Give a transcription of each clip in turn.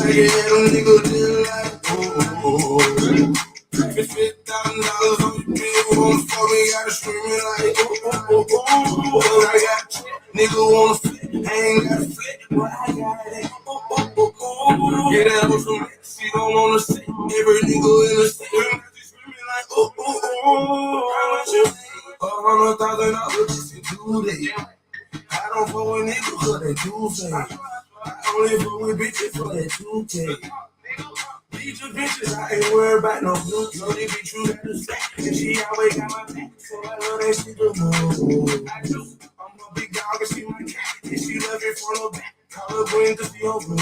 like it, yeah, them niggas just like, ooh. $50,000 on your bill, wanna fuck me, gotta screaming like, ooh. Well, I got nigga wanna flip, I ain't got a flip, but I got it. Yeah, that was some she don't wanna see every nigga in the city. Screaming like, $100,000 just to do that. I don't fuck with niggas cause they do say. I only fuck with bitches for that 2K. These are bitches, I ain't worried about no blue. So they be true to the stack. And she always got my back. So I love that shit the most. I do. I'm a big dog and she my cat. And she love it from the back. Call her queen cause she over. I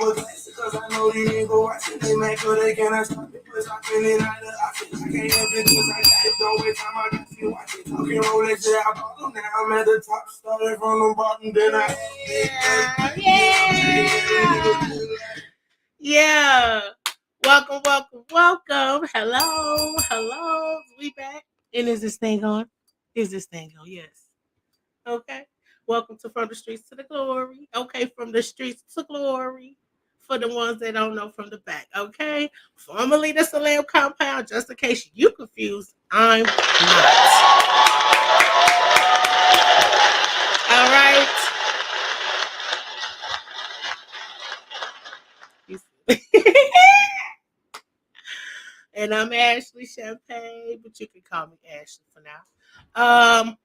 was lazy cause I know you ain't go watching. They make sure they cannot stop it. Plus I feel it out of the office. I can't help it cause I got it. Don't wait time I got you watching. Talking Rolex, yeah, I bought them. Now I'm at the top. Started from the bottom. Then Yeah. Welcome. Hello. We back. And is this thing on? Yes. Okay. Welcome to From the Streets to the Glory. Okay, from the streets to glory. For the ones that don't know from the back. Okay. Formerly the Salam Compound, just in case you confused, I'm not. All right. And I'm Ashley Champagne, but you can call me Ashley for now.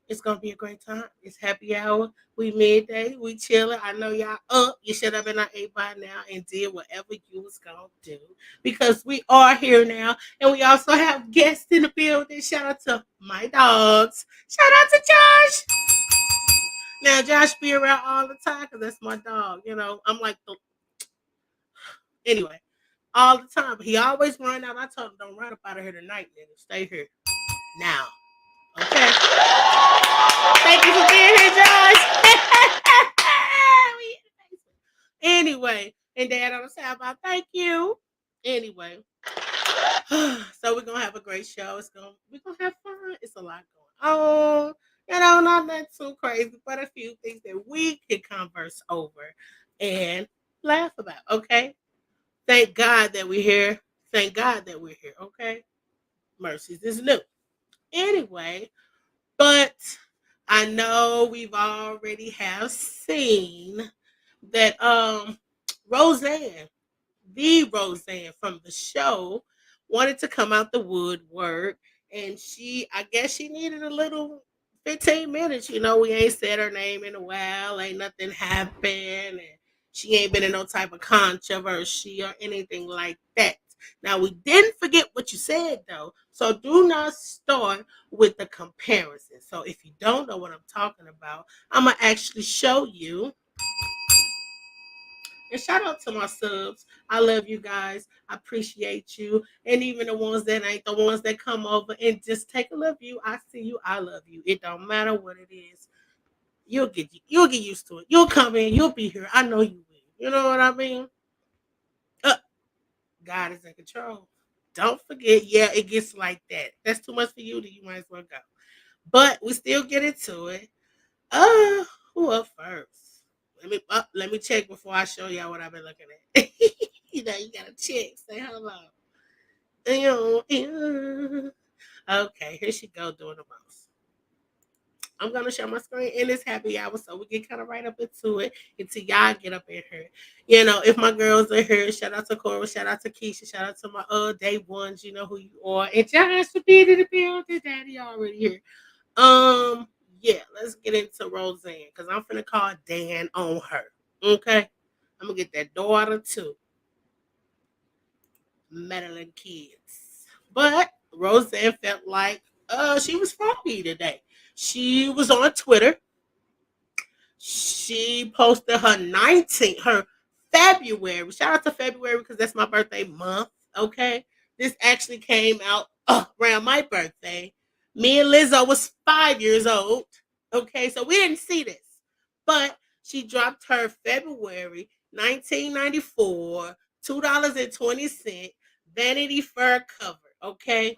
It's gonna be a great time. It's happy hour. We midday. We chilling. I know y'all up. You should have been on 8 by now and did whatever you was gonna do because we are here now, and we also have guests in the building. Shout out to my dogs. Shout out to Josh. Now Josh be around all the time because that's my dog. You know, I'm like the anyway. All the time. He always run out. I told him, don't run up out of here tonight, nigga. Stay here. Now. Okay. Thank you for being here, Josh. Anyway, and Dad on the side about thank you. Anyway. So we're gonna have a great show. We're gonna have fun. It's a lot going on. You know, not that too crazy, but a few things that we can converse over and laugh about. Okay. Thank God that we're here. Thank God that we're here. Okay. Mercies is new. Anyway, but I know we've already have seen that Roseanne, the Roseanne from the show, wanted to come out the woodwork, and I guess she needed a little 15 minutes. You know, we ain't said her name in a while, ain't nothing happened, and she ain't been in no type of controversy or anything like that. Now, we didn't forget what you said, though, so do not start with the comparison. So if you don't know what I'm talking about, I'm going to actually show you. And shout out to my subs. I love you guys. I appreciate you. And even the ones that ain't, the ones that come over and just take a little view. I see you. I love you. It don't matter what it is. You'll get used to it. You'll come in. You'll be here. I know you will. You know what I mean? God is in control. Don't forget, yeah, it gets like that. That's too much for you, then you might as well go. But we still get into it. Who up first? Let me check before I show y'all what I've been looking at. You know, you gotta check. Say hello. Okay, here she go doing the most. I'm gonna share my screen and it's happy hour, so we get kind of right up into it until y'all get up in here. You know, if my girls are here, shout out to Cora, shout out to Keisha, shout out to my day ones, you know who you are, and Josh for being in the building. Daddy already here. Yeah, let's get into Roseanne because I'm finna call Dan on her. Okay, I'm gonna get that daughter too. Meddling kids, but Roseanne felt like she was froggy today. She was on Twitter. She posted her February. Shout out to February because that's my birthday month. Okay. This actually came out around my birthday. Me and Lizzo was 5 years old. Okay. So we didn't see this. But she dropped her February 1994 $2.20 Vanity Fair cover. Okay.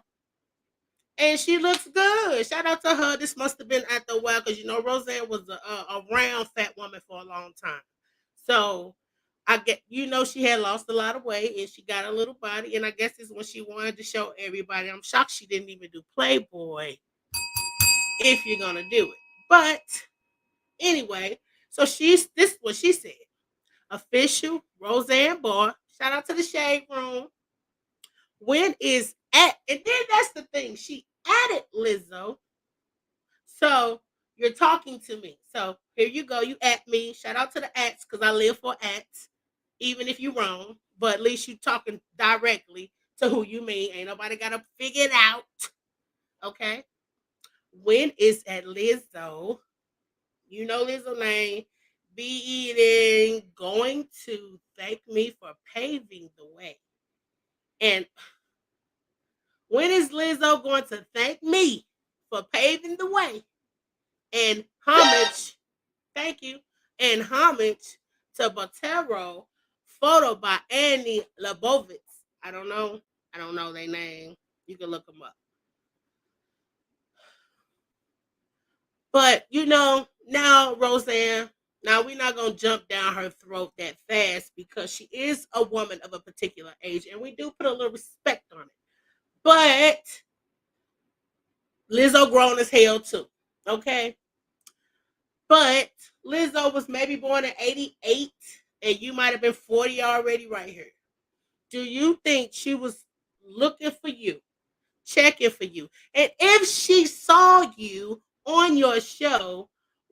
And she looks good. Shout out to her. This must have been at the well because you know Roseanne was a round fat woman for a long time. So I get, she had lost a lot of weight and she got a little body, and I guess it's when she wanted to show everybody. I'm shocked she didn't even do Playboy if you're gonna do it. But anyway, so this is what she said. Official Roseanne Barr. Shout out to the Shade Room. When is at, and then that's the thing. She added Lizzo. So you're talking to me. So here you go. You at me. Shout out to the ats because I live for ats, even if you're wrong. But at least you talking directly to who you mean. Ain't nobody got to figure it out. Okay. When is at Lizzo? You know Lizzo name. Be eating. Going to thank me for paving the way. And when is Lizzo going to thank me for paving the way? And homage, thank you, and homage to Botero, photo by Annie Lebovitz. I don't know. I don't know their name. You can look them up. But now Roseanne, now we're not gonna jump down her throat that fast because she is a woman of a particular age, and we do put a little respect on it. But Lizzo grown as hell too. Okay. But Lizzo was maybe born in 88, and you might have been 40 already right here. Do you think she was looking for you, checking for you? And if she saw you on your show,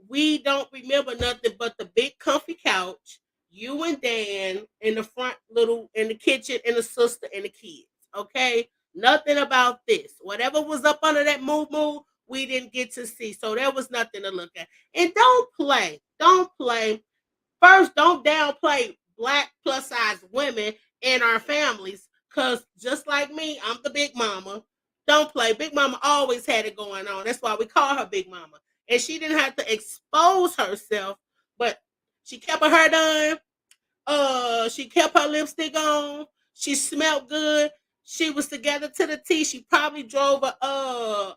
we don't remember nothing but the big comfy couch, you and Dan in the front little in the kitchen, and the sister and the kids. Okay? Nothing about this. Whatever was up under that moo, we didn't get to see. So there was nothing to look at. And don't play. Don't play. First, don't downplay black plus size women in our families. Cause just like me, I'm the big mama. Don't play. Big mama always had it going on. That's why we call her Big Mama. And she didn't have to expose herself, but she kept her hair done. She kept her lipstick on. She smelled good. She was together to the T. She probably drove a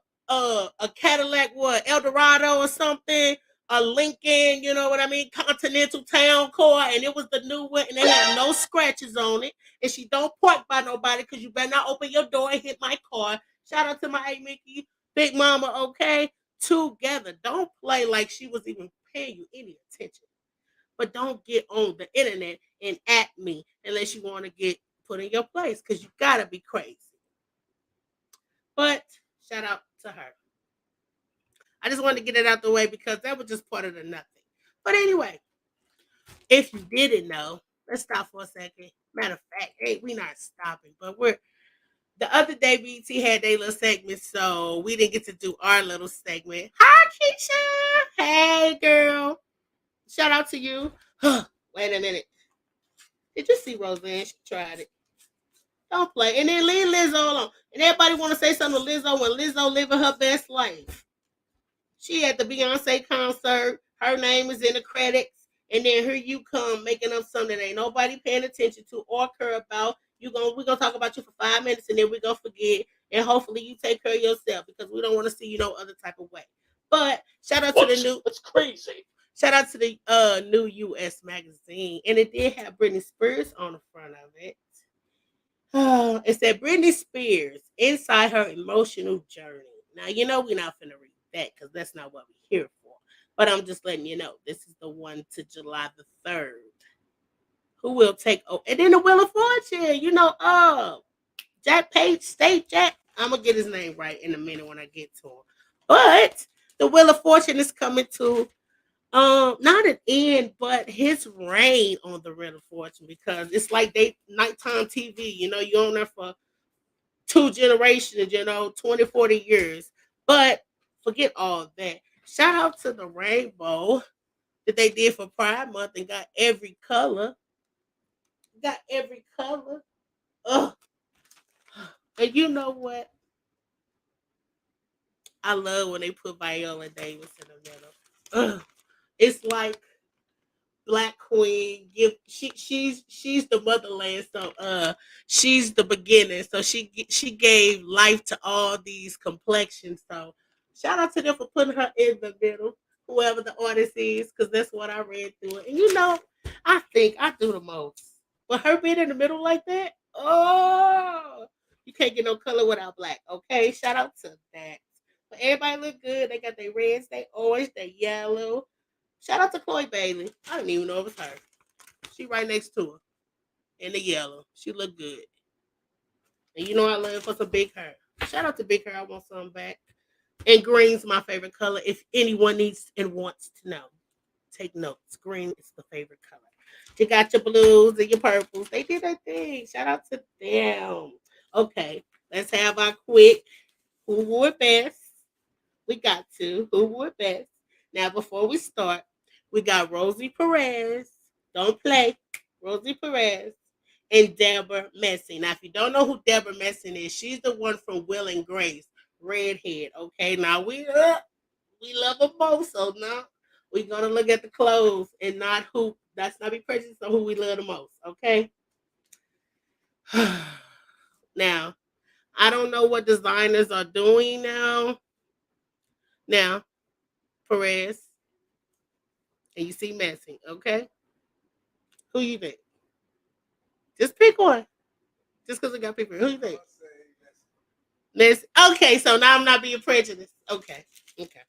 Cadillac, what, Eldorado or something, a Lincoln, you know what I mean, Continental Town car, and it was the new one, and they had no scratches on it. And she don't park by nobody because you better not open your door and hit my car. Shout out to my Aunt Mickey, Big Mama, okay? Together. Don't play like she was even paying you any attention. But don't get on the internet and at me unless you want to get put in your place because you gotta be crazy. But shout out to her. I just wanted to get it out the way because that was just part of the nothing. But anyway, if you didn't know, let's stop for a second. Matter of fact, hey, we not stopping, but we're the other day BT had their little segment, so we didn't get to do our little segment. Hi Keisha. Hey girl. Shout out to you. Wait a minute. Did you see Roseanne? She tried it. Don't play. And then leave Lizzo alone. And everybody want to say something to Lizzo when Lizzo living her best life. She at the Beyonce concert. Her name is in the credits. And then here you come making up something that ain't nobody paying attention to or care about. We're gonna talk about you for 5 minutes and then we're gonna forget. And hopefully you take care of yourself because we don't want to see you no other type of way. But shout out to the new it's crazy. Shout out to the new US magazine. And it did have Britney Spears on the front of it. It said Britney Spears inside her emotional journey. Now we're not finna read that because that's not what we're here for. But I'm just letting you know this is the one to July the 3rd. Who will take and then the Wheel of Fortune? Jack Page State Jack. I'm gonna get his name right in a minute when I get to him. But the Wheel of Fortune is coming to not an end, but his reign on the Wheel of Fortune because it's like they nighttime TV. You're on there for 2 generations, 20, 40 years. But forget all of that. Shout out to the rainbow that they did for Pride Month and got every color. Got every color. Ugh. And you know what? I love when they put Viola Davis in the middle. Ugh. It's like Black Queen. She's the motherland. So she's the beginning. So she gave life to all these complexions. So shout out to them for putting her in the middle. Whoever the artist is, because that's what I read through it. And I think I do the most. But her being in the middle like that, oh, you can't get no color without black. Okay, shout out to that. But everybody look good. They got their reds, they orange, they yellow. Shout out to Chloe Bailey. I didn't even know it was her. She right next to her in the yellow. She look good. And you know I love for some big hair. Shout out to big hair. I want some back. And green's my favorite color. If anyone needs and wants to know, take notes. Green is the favorite color. You got your blues and your purples. They did their thing. Shout out to them. Okay, let's have our quick who wore best. We got to who wore best. Now, before we start, we got Rosie Perez. Don't play. Rosie Perez and Deborah Messing. Now, if you don't know who Deborah Messing is, she's the one from Will and Grace, redhead. Okay, now we love them both, so now we're gonna look at the clothes and not who. That's not be prejudiced on who we love the most. Okay. Now, I don't know what designers are doing now. Now, Perez, and you see Messing. Okay, who you think? Just pick one. Just because we got people. Who you think? Miss. Okay, so now I'm not being prejudiced. Okay, okay,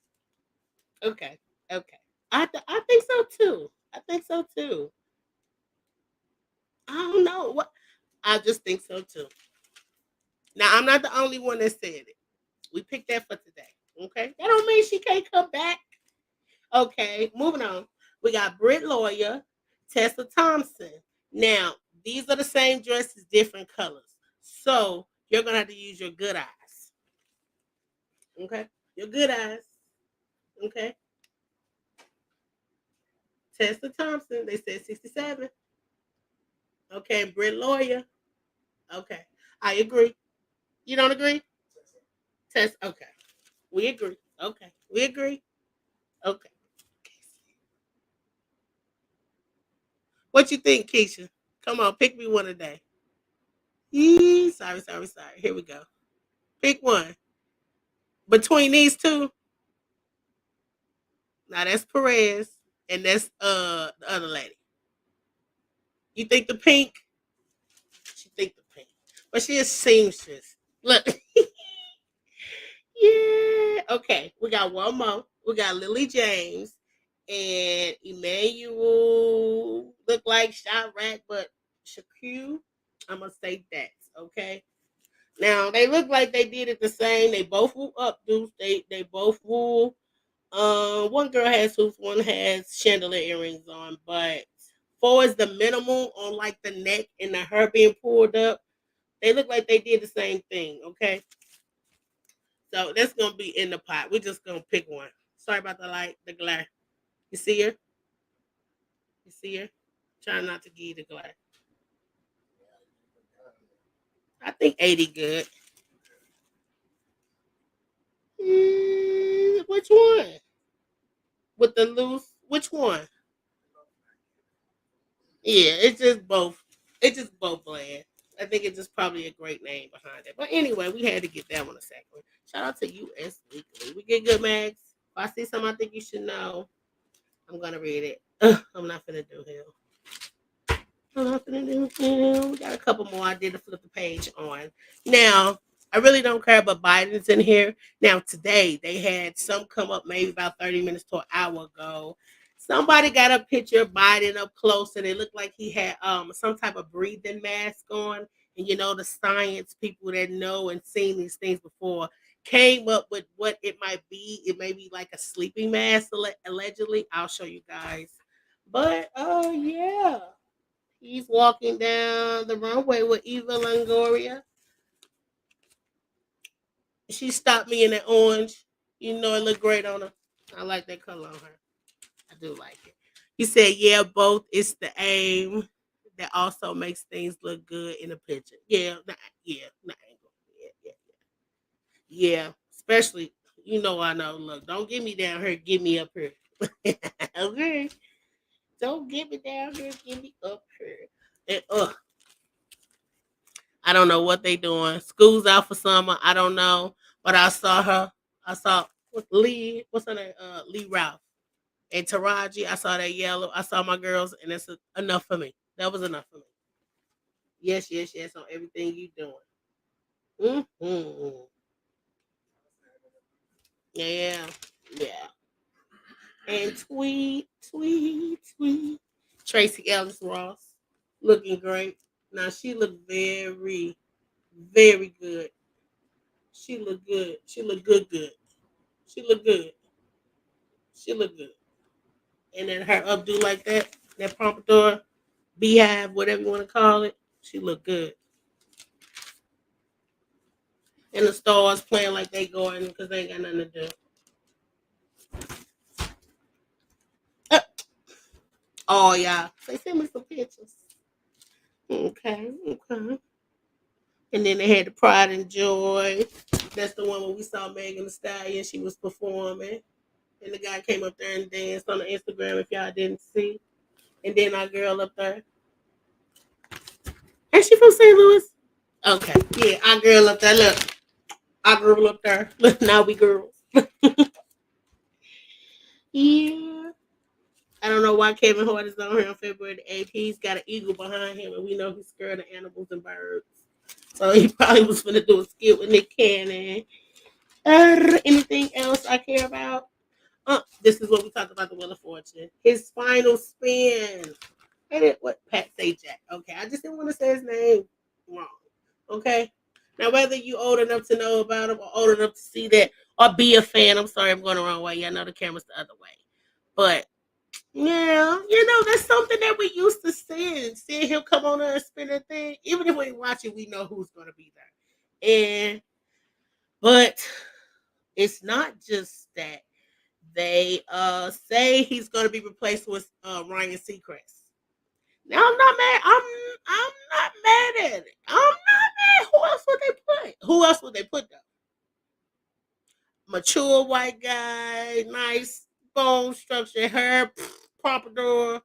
okay, okay. I think so too. I think so too. I don't know what. I just think so too. Now I'm not the only one that said it. We picked that for today. Okay, that don't mean she can't come back. Okay, moving on. We got Britt Lawyer, Tessa Thompson. Now these are the same dresses, different colors. So you're gonna have to use your good eyes. Okay, your good eyes. Okay, Tessa Thompson. They said 67. Okay, Britt Lawyer. Okay, I agree. You don't agree? Tess. Okay, we agree. Okay, we agree. Okay. What you think, Keisha? Come on, pick me one today. Yee, sorry, sorry, sorry. Here we go. Pick one. Between these two, now that's Perez and that's the other lady. You think the pink? She think the pink. But she is seamstress. Look. Yeah. Okay. We got one more. We got Lily James and Emmanuel. Look like Chirac, but Shaku. I'm gonna say that. Okay. Now they look like they did it the same. They both were updos. They both wore. One girl has hoops, one has chandelier earrings on, but far as the minimal on like the neck and the hair being pulled up, they look like they did the same thing. Okay. So that's gonna be in the pot. We're just gonna pick one. Sorry about the light, the glare. You see her? You see her? Trying not to give you the glare. I think 80 good. Which one? With the loose? Which one? Yeah, it's just both. It's just both bland. I think it's just probably a great name behind it. But anyway, we had to get that one a second. Shout out to US Weekly. We get good, Max. If I see something I think you should know, I'm gonna read it. I'm not gonna do him. We got a couple more I did to flip the page on. Now, I really don't care about Biden's in here. Now, today they had some come up maybe about 30 minutes to an hour ago. Somebody got a picture of Biden up close and it looked like he had some type of breathing mask on. And you know, the science people that know and seen these things before came up with what it might be. It may be like a sleeping mask, allegedly. I'll show you guys. But oh yeah. He's walking down the runway with Eva Longoria. She stopped me in that orange. You know it looked great on her. I like that color on her. I do like it. He said, yeah, both. It's the aim that also makes things look good in a picture. Yeah, nah, yeah, yeah, yeah. Especially, you know I know. Look, don't get me down here. Get me up here. Okay. Don't get me down here. Get me up here. And I don't know what they doing. School's out for summer. I don't know. But I saw her. I saw Lee. What's her name? Lee Ralph. And Taraji, I saw that yellow. I saw my girls, and that's enough for me. That was enough for me. Yes, yes, yes, on everything you doing. Mm-hmm. Yeah, yeah. And tweet, tweet, tweet. Tracy Ellis Ross looking great. Now she looked very, very good. She looked good. She looked good, good. She looked good. She looked good. And then her updo like that pompadour, beehive, whatever you want to call it, she looked good. And the stars playing like they going because they ain't got nothing to do. Uh, oh yeah, they send me some pictures. Okay, okay. And then they had the Pride and Joy. That's the one where we saw Megan Thee Stallion. She was performing. And the guy came up there and danced on the Instagram if y'all didn't see. And then our girl up there. Ain't she from St. Louis? Okay. Yeah, our girl up there. Look. Our girl up there. Look, now we girls. Yeah. I don't know why Kevin Hart is on here on February the 8th. He's got an eagle behind him, and we know he's scared of animals and birds. So he probably was going to do a skit with Nick Cannon. Anything else I care about? This is what we talked about the Wheel of Fortune. His final spin. And it what Pat Sajak. Okay, I just didn't want to say his name wrong. Okay. Now whether you old enough to know about him or old enough to see that or be a fan, I'm sorry I'm going the wrong way. Y'all know the camera's the other way. But yeah, that's something that we used to see. Seeing him come on there and spin that thing. Even if we ain't watching, we know who's gonna be there. But it's not just that. They say he's gonna be replaced with Ryan Seacrest. Now I'm not mad. I'm not mad at it. I'm not mad. Who else would they put? Who else would they put though? Mature white guy, nice bone structure, hair, pompadour,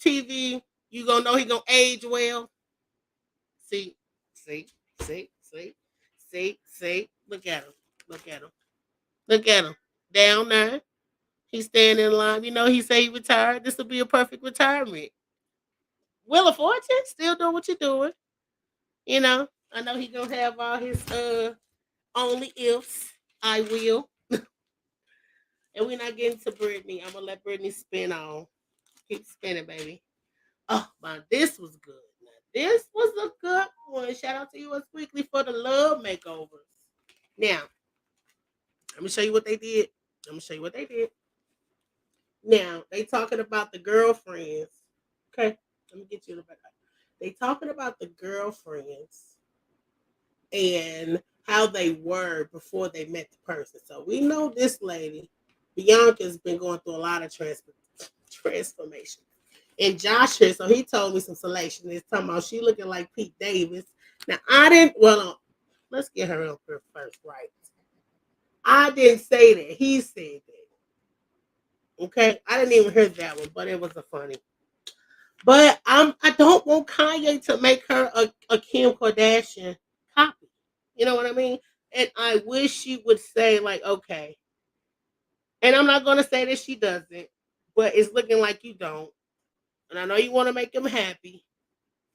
TV. You gonna know he gonna age well. See, see, see, see, see. Look at him. Look at him. Look at him. Down there. He's staying in line. He say he retired. This will be a perfect retirement. Wheel of Fortune, still doing what you're doing. I know he gonna have all his only ifs. I will. And we're not getting to Brittany. I'm gonna let Brittany spin on. Keep spinning, baby. Oh man, this was good. Now, this was a good one. Shout out to US Weekly for the love makeovers. Now, let me show you what they did. Now, they talking about the girlfriends. Okay, let me get you in the back. They talking about the girlfriends and how they were before they met the person. So we know this lady, Bianca's been going through a lot of transformation. And Josh here, so he told me some selection. He's talking about she looking like Pete Davis. Now I didn't. Well, let's get her up here first, right? I didn't say that. He said that. Okay, I didn't even hear that one, but it was a funny. But I don't want Kanye to make her a Kim Kardashian copy. You know what I mean? And I wish she would say, like, okay. And I'm not gonna say that she doesn't, but it's looking like you don't. And I know you want to make him happy.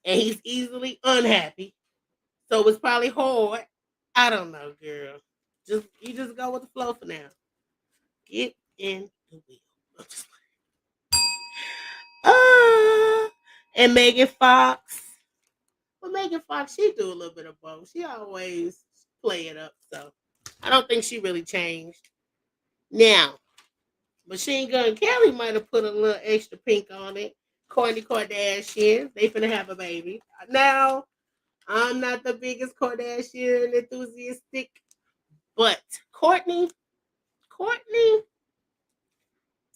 And he's easily unhappy. So it's probably hard. I don't know, girl. You just go with the flow for now. Get in the wheel. I'm just like, and Megan Fox. Well, Megan Fox, she do a little bit of both. She always play it up, so I don't think she really changed. Now, Machine Gun Kelly might have put a little extra pink on it. Kourtney Kardashian, they finna have a baby. Now, I'm not the biggest Kardashian enthusiastic, but Kourtney,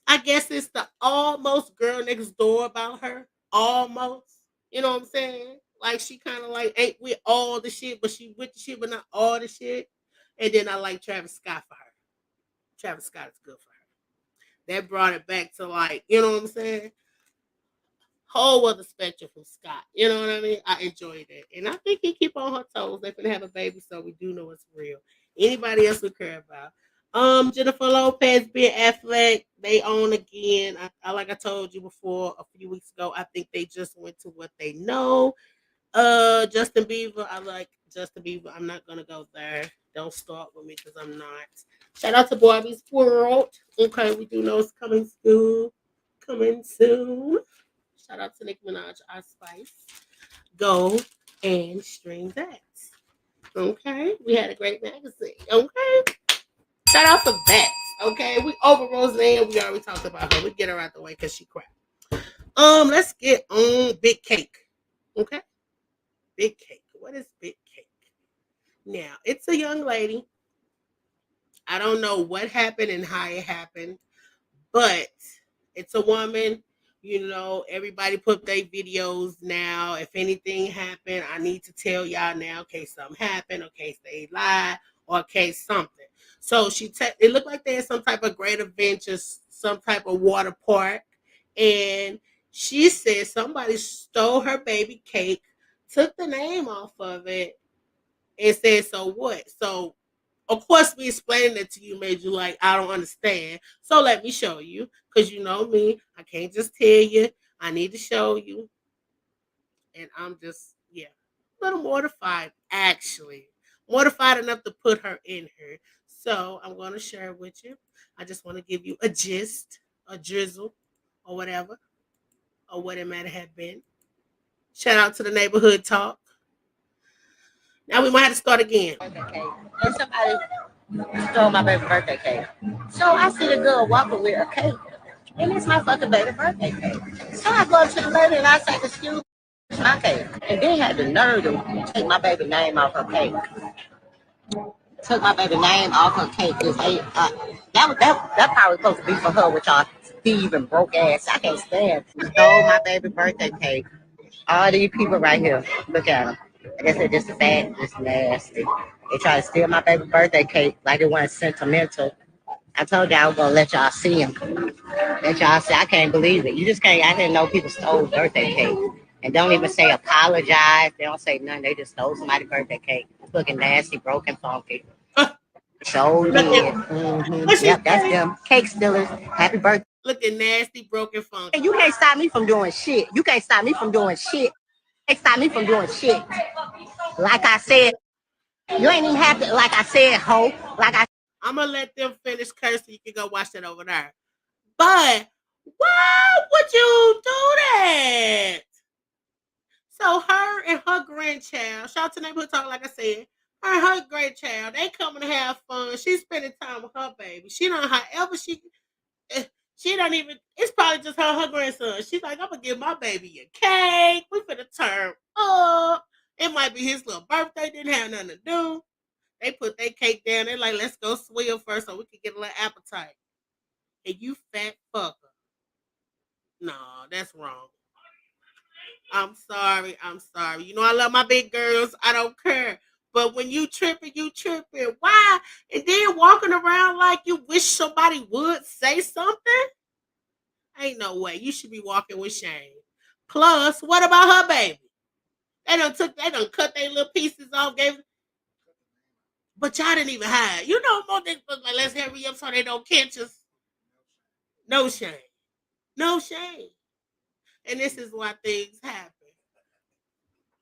I guess it's the almost girl next door about her. Almost. You know what I'm saying? Like she kind of like ain't with all the shit, but she with the shit, but not all the shit. And then I like Travis Scott for her. Travis Scott is good for her. That brought it back to like, you know what I'm saying? Whole other spectrum from Scott. You know what I mean? I enjoyed it. And I think he keep on her toes. They finna have a baby, so we do know it's real. Anybody else we care about? Jennifer Lopez, Ben Affleck, they own again. Like I told you before a few weeks ago, I think they just went to what they know. Justin Bieber, I like Justin Bieber. I'm not gonna go there. Don't start with me because I'm not. Shout out to Barbie's World. Okay, we do know it's coming soon. Coming soon. Shout out to Nicki Minaj, Our Spice. Go and stream that. Okay, we had a great magazine. Okay, shout out to that. Okay, we over Roseanne. We already talked about her. We get her out the way because she crap. Let's get on Big Cake. Okay, Big Cake. What is Big Cake? Now, it's a young lady. I don't know what happened and how it happened, but it's a woman. You know, everybody put their videos now. If anything happened, I need to tell y'all now in case something happened, or in case they lie, or in case something. So it looked like they had some type of great adventure, some type of water park, and she said somebody stole her baby cake, took the name off of it, and said, "So what?" So of course, me explaining it to you made you like, I don't understand. So let me show you. Because you know me, I can't just tell you. I need to show you. And I'm just, yeah, a little mortified, actually. Mortified enough to put her in here. So I'm going to share it with you. I just want to give you a gist, a drizzle, or whatever, or what it might have been. Shout out to the neighborhood talk. Now we might have to start again. Birthday cake. And somebody stole my baby birthday cake. So I see the girl walking with a cake. And it's my fucking baby birthday cake. So I go up to the lady and I say, excuse me, my cake. And then had the nerve to take my baby name off her cake. Took my baby name off her cake. That probably supposed to be for her with y'all thieving and broke ass. I can't stand. Stole my baby birthday cake. All these people right here, look at them. I guess they're just fat, just nasty. They try to steal my baby birthday cake like it wasn't sentimental. I told y'all I was gonna let y'all see them. Let y'all see. I can't believe it. You just can't. I didn't know people stole birthday cake and don't even say apologize. They don't say nothing. They just stole somebody's birthday cake. It's looking nasty, broken, funky. So Looking, did. what she Yep, that's say? them. Cake stealers. Happy birthday. Looking nasty, broken, funky. You can't stop me from doing shit. You can't stop me from doing shit. Can't stop me from doing shit. Like I said, you ain't even have to, like I said, ho. Like I I'm gonna let them finish cursing. You can go watch that over there. But why would you do that? So her and her grandchild, shout out to neighborhood talk, like I said, her and her grandchild, they coming to have fun. She's spending time with her baby. She don't however she don't even. It's probably just her grandson. She's like, I'm gonna give my baby a cake. We finna turn up. It might be his little birthday. Didn't have nothing to do. They put their cake down. They're like, let's go swim first so we can get a little appetite. And you fat fucker. No, that's wrong. I'm sorry. I'm sorry. You know I love my big girls. I don't care. But when you tripping, you tripping. Why? And then walking around like you wish somebody would say something? Ain't no way. You should be walking with shame. Plus, what about her baby? They done cut their little pieces off, gave but y'all didn't even hide. You know more than like let's hurry up so they don't catch us. No shame. No shame. And this is why things happen.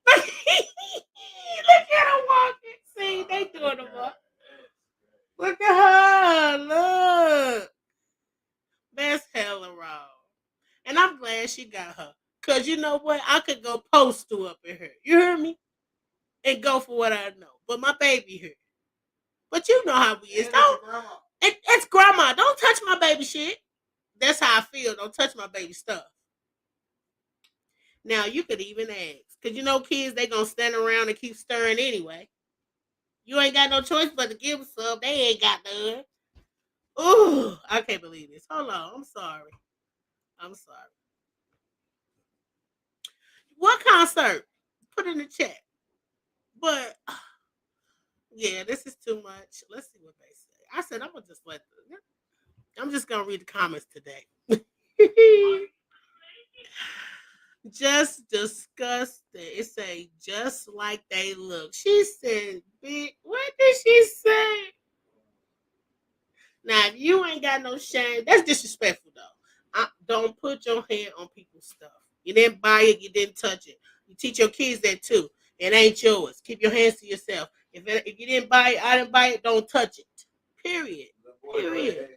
Look at her walking. See, they doing them up. Look at her. Look. That's hella wrong. And I'm glad she got her. Cause you know what? I could go post two up in her. You hear me? And go for what I know. But my baby here. But you know how we is. It's grandma. Don't touch my baby shit. That's how I feel. Don't touch my baby stuff. Now you could even ask. Cause you know kids, they gonna stand around and keep stirring anyway. You ain't got no choice but to give them some. They ain't got none. Ooh, I can't believe this. Hold on. I'm sorry. I'm sorry. What concert? Put in the chat. But yeah, this is too much. Let's see what they say. I said I'm just gonna read the comments today. Just disgusting. It say just like they look. She said, "Big." What did she say? Now, if you ain't got no shame, that's disrespectful though. Don't put your hand on people's stuff. You didn't buy it, you didn't touch it. You teach your kids that too. It ain't yours. Keep your hands to yourself. If you didn't buy it, I didn't buy it, don't touch it. Period. Period.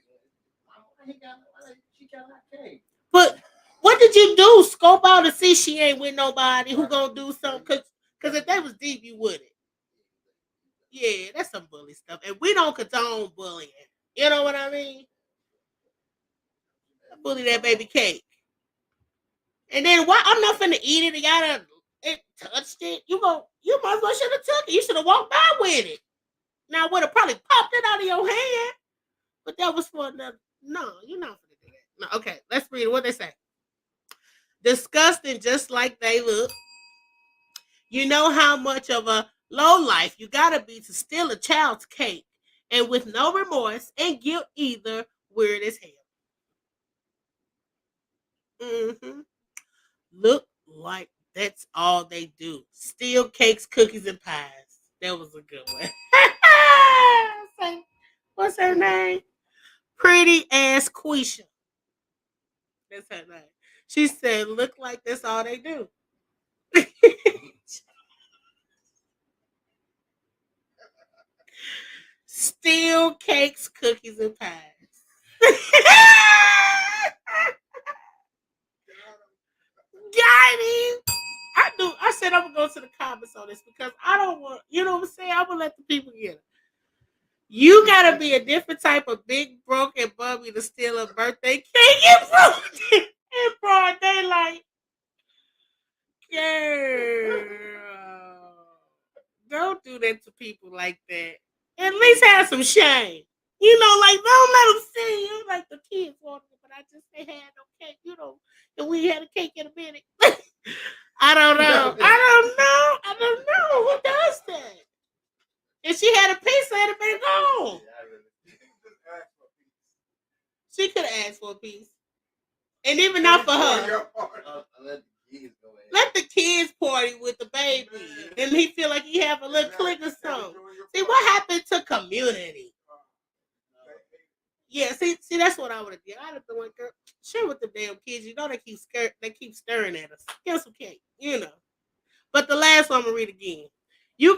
But what did you do? Scope out to see she ain't with nobody who gonna do something? Cause if that was deep, you wouldn't. Yeah, that's some bully stuff. And we don't condone bullying. You know what I mean? Bully that baby cake. And then why I'm not finna eat it and y'all done it touched it. You might as well should have took it. You should have walked by with it. Now I would have probably popped it out of your hand. But that was for another. No, you're not gonna do that. No, okay, let's read it. What they say. Disgusting just like they look. You know how much of a low life you gotta be to steal a child's cake. And with no remorse and guilt either, weird as hell. Mm-hmm. Look like that's all they do. Steal cakes, cookies, and pies. That was a good one. What's her name? Pretty ass Quisha. That's her name. She said, look like that's all they do. Steal cakes, cookies, and pies. Got him. I said I'm gonna go to the comments on this because I don't want, you know what I'm saying? I'm gonna let the people get it. You gotta be a different type of big broken bummy to steal a birthday cake in broad daylight. Girl, don't do that to people like that. At least have some shame. You know, like don't let them see you like the kids wanted it, but I just they had no cake. You know, and we had a cake in a minute. I don't know. I don't know. Who does that? If she had a piece, it had been gone. She could have asked for a piece. And even not for her. Let the kids party with the baby. And he feel like he have a little clique or something. See, what happened to community? Yeah, see, that's what I would have done. I'd have been like, girl, share with the damn kids. You know they keep staring at us. Get some cake, you know. But the last one I'm gonna read again. You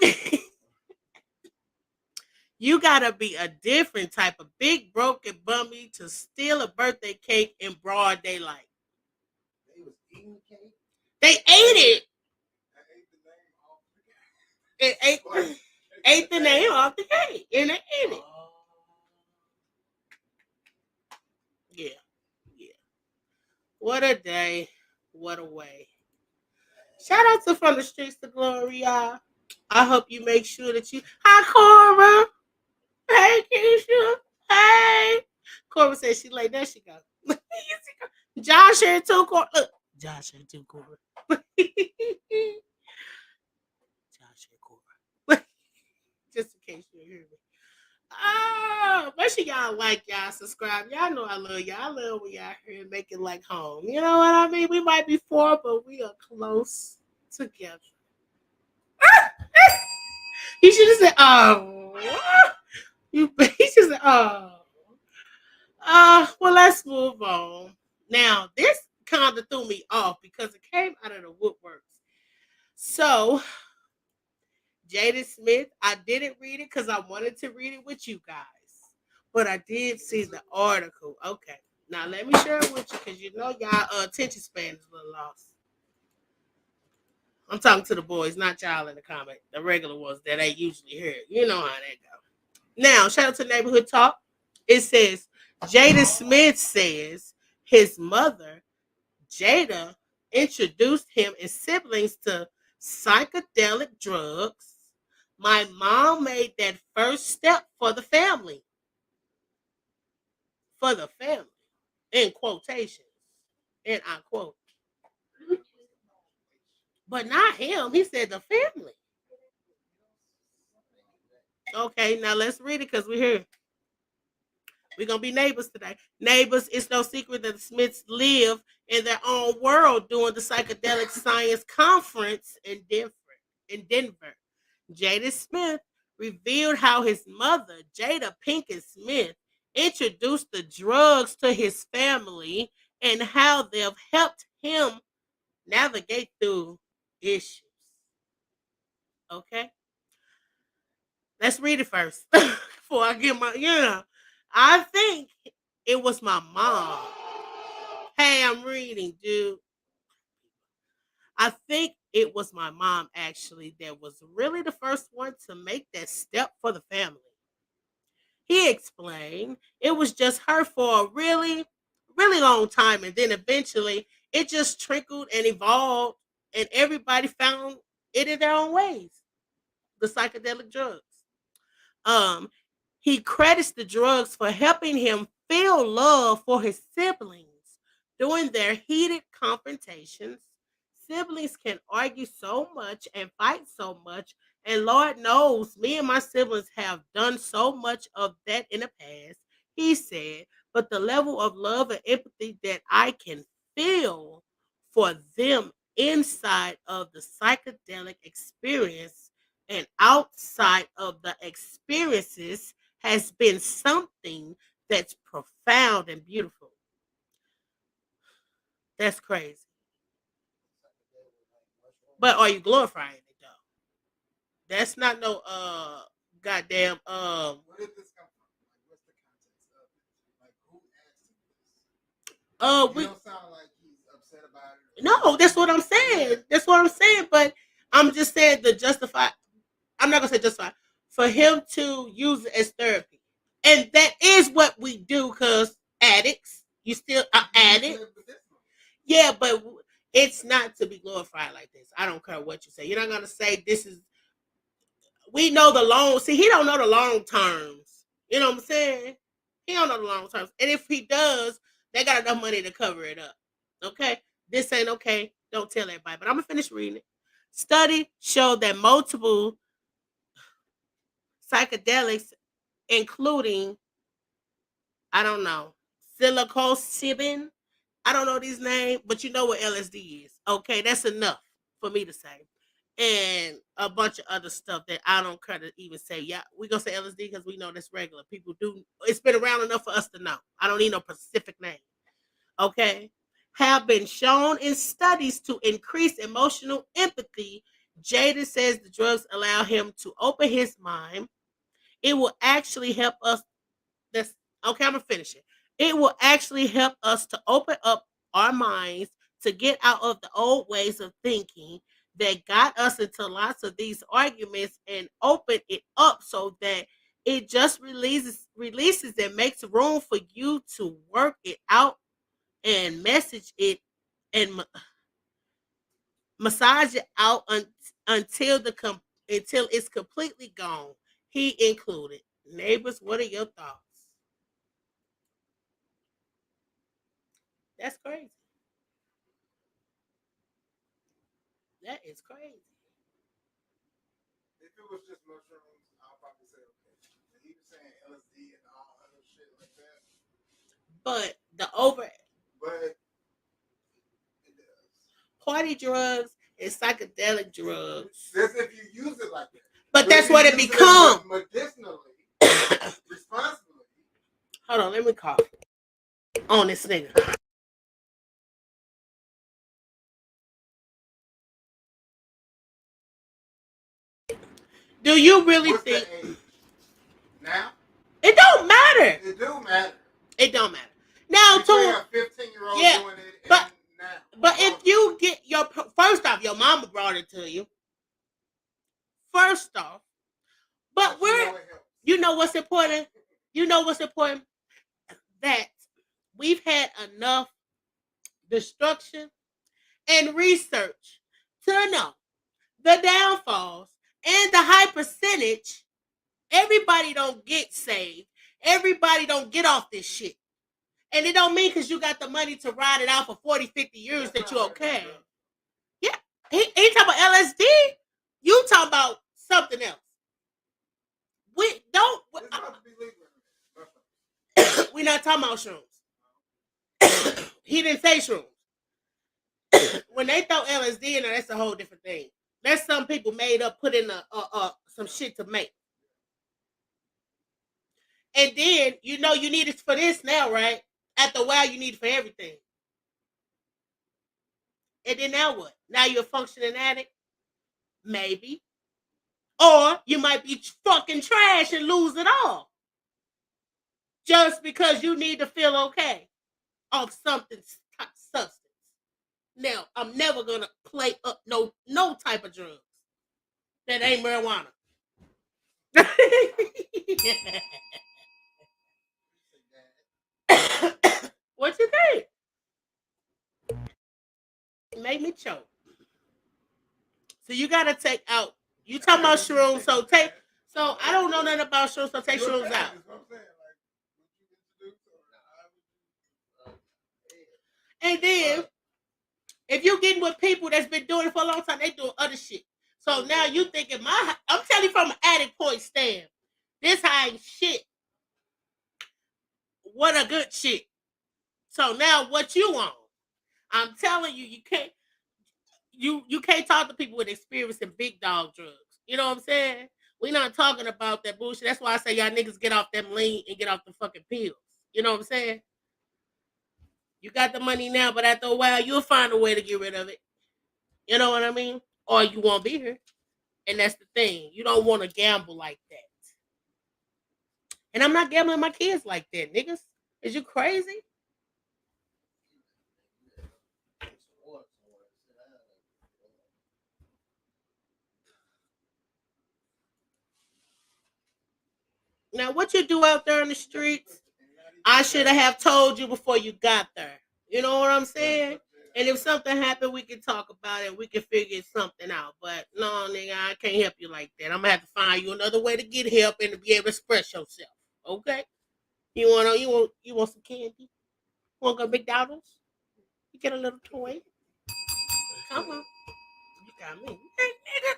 you gotta be a different type of big broken bummy to steal a birthday cake in broad daylight. They was eating cake. They ate it. It ate the name off the cake, and they ate it. Yeah. What a day. What a way. Shout out to From the Streets to Glory, y'all. I hope you make sure that you. Hi, Cora. Hey, Keisha. Hey. Cora says she late. There she go. Josh here too, Cora. Look. Josh here too, Cora. Josh here, Cora. Just in case you hear me. Oh, make sure y'all like, y'all subscribe. Y'all know I love y'all. I love when y'all here and make it like home. You know what I mean? We might be far, but we are close together. He should have said, oh. He should have said, oh. Well, let's move on. Now, this kind of threw me off because it came out of the woodworks. So, Jaden Smith, I didn't read it because I wanted to read it with you guys. But I did see the article. Okay. Now, let me share it with you because you know y'all attention span is a little lost. I'm talking to the boys, not y'all in the comment. The regular ones that ain't usually here. You know how that go. Now, shout out to Neighborhood Talk. It says, Jaden Smith says his mother, Jada, introduced him and siblings to psychedelic drugs. My mom made that first step for the family. For the family. In quotations. And I quote. But not him. He said the family. Okay, now let's read it because we're here. We're going to be neighbors today. Neighbors, it's no secret that the Smiths live in their own world during the Psychedelic Science Conference in Denver. Jada Smith revealed how his mother, Jada Pinkett Smith, introduced the drugs to his family and how they've helped him navigate through issues. Okay? Let's read it first before I get my, I think it was my mom. Hey, I'm reading, dude. I think it was my mom actually that was really the first one to make that step for the family. He explained it was just her for a really, really long time. And then eventually it just trickled and evolved, and everybody found it in their own ways. The psychedelic drugs. Um, he credits the drugs for helping him feel love for his siblings during their heated confrontations. Siblings can argue so much and fight so much, and Lord knows me and my siblings have done so much of that in the past, he said. But the level of love and empathy that I can feel for them inside of the psychedelic experience and outside of the experiences has been something that's profound and beautiful. That's crazy. But are you glorifying it though? That's not no goddamn Where did this come from? Like, what's the context of it? Like, who asked him this? we You don't sound like he's upset about it. no, that's what I'm saying. That's what I'm saying. But I'm just saying the justify. I'm not gonna say justify for him to use it as therapy, and that is what we do. Cause addicts, you still are addict. Yeah, but it's not to be glorified like this. I don't care what you say. You're not gonna say this is. We know the long. See, he don't know the long terms. You know what I'm saying? He don't know the long terms. And if he does, they got enough money to cover it up. Okay, this ain't okay. Don't tell everybody. But I'm gonna finish reading it. Study showed that multiple psychedelics, including I don't know psilocybin. I don't know these names, but you know what LSD is. Okay, that's enough for me to say. And a bunch of other stuff that I don't care to even say. Yeah, we gonna say LSD because we know that's regular. People do. It's been around enough for us to know. I don't need no specific name. Okay, have been shown in studies to increase emotional empathy. Jaden says the drugs allow him to open his mind. It will actually help us. That's okay. I'm gonna finish it. It will actually help us to open up our minds to get out of the old ways of thinking that got us into lots of these arguments and open it up so that it just releases and makes room for you to work it out and message it and massage it out until until it's completely gone. He included. Neighbors, what are your thoughts? That's crazy. That is crazy. If it was just mushrooms, I'll probably say okay. But he was saying LSD and all other shit like that. But the over But it does. party drugs and psychedelic drugs. That's if you use it like that. But that's what it becomes. Medicinally, responsibly. Hold on, let me call on this nigga. Do you really What's think the age? Now? it don't matter? It do matter. It don't matter. Now You to a 15-year-old yeah, doing it but now. but if you get your first off, your mama brought it to you. First off, but we're you know what's important? You know what's important? That we've had enough destruction and research to know the downfalls and the high percentage. Everybody don't get saved. Everybody don't get off this shit. And it don't mean because you got the money to ride it out for 40, 50 years that you're okay. Yeah. He talking about LSD. You talking about something else. We don't. We're not talking about shrooms. He didn't say shrooms. When they throw LSD in there, that's a whole different thing. That's some people made up, put in some shit to make. And then you know you need it for this now, right? After a while, you need it for everything. And then now what? Now you're a functioning addict? Maybe. Or you might be fucking trash and lose it all. Just because you need to feel okay off something substance. Now, I'm never gonna play up no type of drugs that ain't marijuana. What you think? It made me choke. So you gotta take out. You talking about shrooms? So take. So I don't know nothing about shrooms. So take shrooms out. And then if you getting with people that's been doing it for a long time, they doing other shit. So now you thinking I'm telling you from an addict point stand. This high ain't shit. What a good shit. So now what you want? I'm telling you, you can't talk to people with experience in big dog drugs. You know what I'm saying? We not talking about that bullshit. That's why I say y'all niggas get off them lean and get off the fucking pills. You know what I'm saying? You got the money now, but after a while, you'll find a way to get rid of it. You know what I mean? Or you won't be here. And that's the thing. You don't want to gamble like that. And I'm not gambling my kids like that, niggas. Is you crazy? Now, what you do out there in the streets, I should have told you before you got there. You know what I'm saying? And if something happened, we can talk about it. We can figure something out. But no, nigga, I can't help you like that. I'm gonna have to find you another way to get help and to be able to express yourself. Okay? You want some candy? Want to go to McDonald's? You get a little toy? Come on. You got me. Hey, nigga.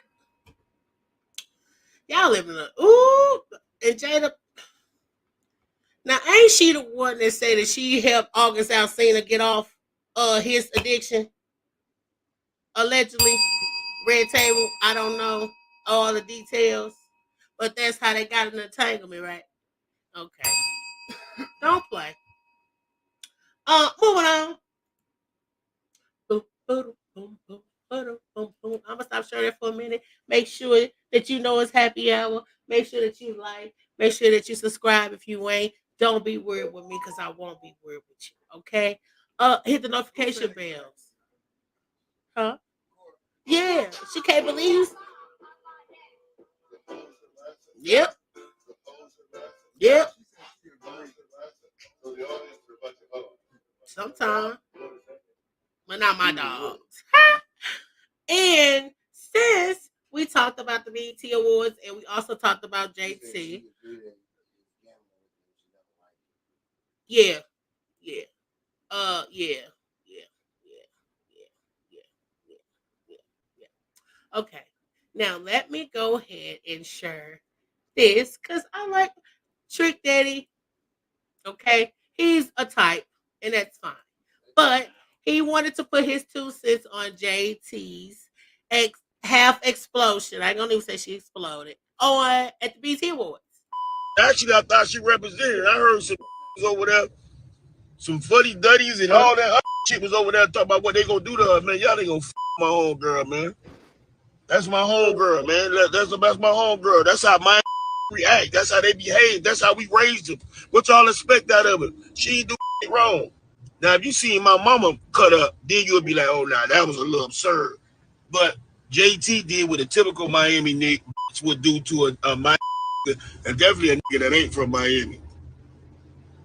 Y'all living a and Jada. Now ain't she the one that said that she helped August Alsina get off his addiction? Allegedly. Red table. I don't know all the details. But that's how they got an entanglement, right? Okay. Don't play. Moving on. Boom, boom, boom, boom. Boom, boom, boom. I'm gonna stop sharing it for a minute. Make sure that you know it's happy hour. Make sure that you like. Make sure that you subscribe if you ain't. Don't be weird with me because I won't be weird with you. Okay. Hit the notification bells. Huh? Yeah. She can't believe. Yep. Yep. Sometimes, but not my dogs. And since we talked about the BET Awards and we also talked about JT. Yeah, yeah, yeah, yeah, yeah, yeah, yeah, yeah, yeah, yeah. Okay, now let me go ahead and share this because I like Trick Daddy. Okay, he's a type, and that's fine. But he wanted to put his 2 cents on JT's half explosion. I don't even say she exploded on at the BT Awards. Actually, I thought she represented. I heard some over there, some fuddy duddies and all that other shit was over there talking about what they gonna do to her, man. Y'all ain't gonna my homegirl, man. That's my homegirl, man. That's my homegirl. That's how my react. That's how they behave. That's how we raised them. What y'all expect out of it? She ain't do it wrong. Now, if you seen my mama cut up, then you'll be like, oh, nah, that was a little absurd. But JT did what a typical Miami nigga would do to a Miami and definitely a nigga that ain't from Miami.